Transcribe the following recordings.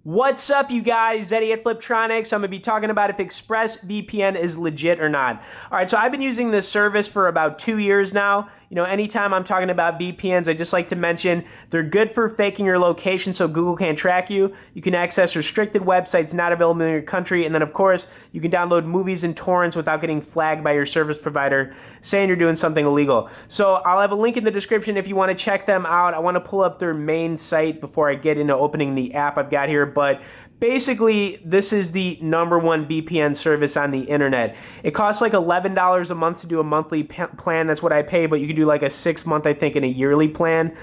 What's up, you guys? Eddie at Fliptroniks. I'm going to be talking about if ExpressVPN is legit or not. All right, so I've been using this service for about 2 years now. You know, anytime I'm talking about VPNs, I just like to mention they're good for faking your location so Google can't track you. You can access restricted websites not available in your country. And then, of course, you can download movies and torrents without getting flagged by your service provider saying you're doing something illegal. So I'll have a link in the description if you want to check them out. I want to pull up their main site before I get into opening the app I've got here. But basically, this is the #1 VPN service on the internet. It costs like $11 a month to do a monthly plan. That's what I pay, but you can do like a 6-month, I think, in a yearly plan.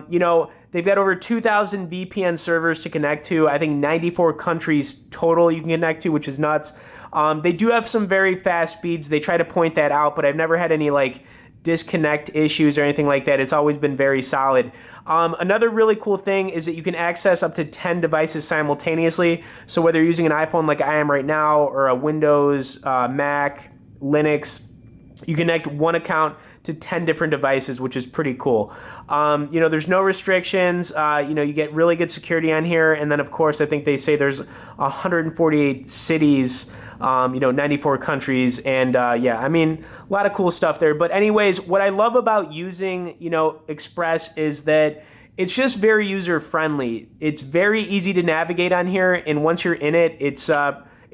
You know, they've got over 2,000 VPN servers to connect to. I think 94 countries total you can connect to, which is nuts. They do have some very fast speeds. They try to point that out, but I've never had any like disconnect issues or anything like that. It's always been very solid. Another really cool thing is that you can access up to 10 devices simultaneously. So whether you're using an iPhone like I am right now or a Windows, Mac, Linux, you connect one account to 10 different devices, which is pretty cool. You know, there's no restrictions. You know, you get really good security on here. And then, of course, I think they say there's 148 cities, you know, 94 countries. And yeah, I mean, a lot of cool stuff there. But anyways, what I love about using, you know, Express is that it's just very user friendly. It's very easy to navigate on here. And once you're in it, it's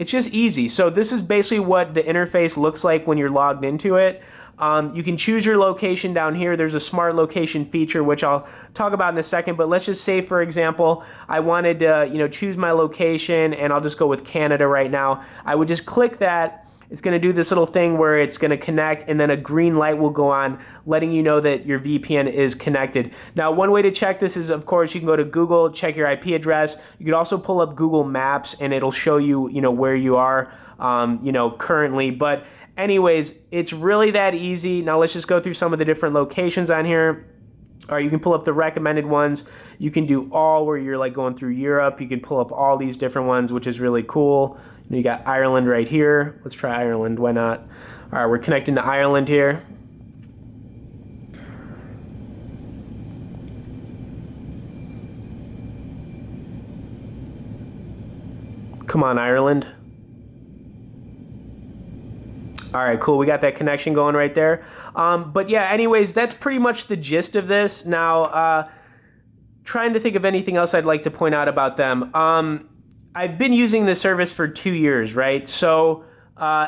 just easy. So this is basically what the interface looks like when you're logged into it. You can choose your location down here. There's a smart location feature, which I'll talk about in a second. But let's just say, for example, I wanted to, you know, choose my location, and I'll just go with Canada right now. I would just click that. It's going to do this little thing where it's going to connect, and then a green light will go on, letting you know that your VPN is connected. Now, one way to check this is, of course, you can go to Google, check your IP address. You could also pull up Google Maps, and it'll show you, you know, where you are, you know, currently. But anyways, it's really that easy. Now, let's just go through some of the different locations on here. All right, you can pull up the recommended ones. You can do all where you're like going through Europe. You can pull up all these different ones, which is really cool. You got Ireland right here. Let's try Ireland. Why not? All right, we're connecting to Ireland here. Come on, Ireland. All right, cool. We got that connection going right there. But yeah, anyways, that's pretty much the gist of this. Now, trying to think of anything else I'd like to point out about them. I've been using this service for 2 years, right? So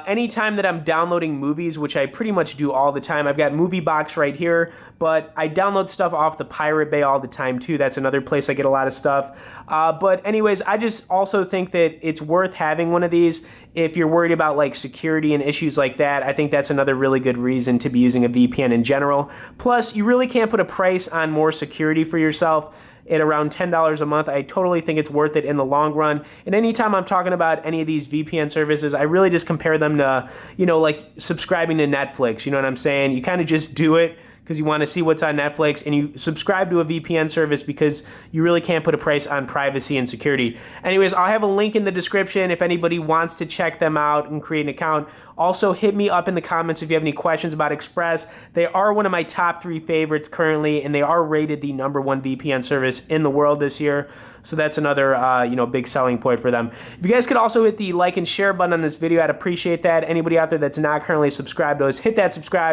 anytime that I'm downloading movies, which I pretty much do all the time, I've got Movie Box right here, but I download stuff off the Pirate Bay all the time too. That's another place I get a lot of stuff. But anyways, I just also think that it's worth having one of these if you're worried about like security and issues like that. I think that's another really good reason to be using a VPN in general. Plus, you really can't put a price on more security for yourself at around $10 a month. I totally think it's worth it in the long run. And anytime I'm talking about any of these VPN services, I really just compare them to, you know, like subscribing to Netflix. You know what I'm saying? You kind of just do it because you want to see what's on Netflix, and you subscribe to a VPN service because you really can't put a price on privacy and security. Anyways, I'll have a link in the description if anybody wants to check them out and create an account. Also, hit me up in the comments if you have any questions about Express. They are one of my top 3 favorites currently, and they are rated the #1 VPN service in the world this year. So that's another, you know, big selling point for them. If you guys could also hit the like and share button on this video, I'd appreciate that. Anybody out there that's not currently subscribed to us, hit that subscribe.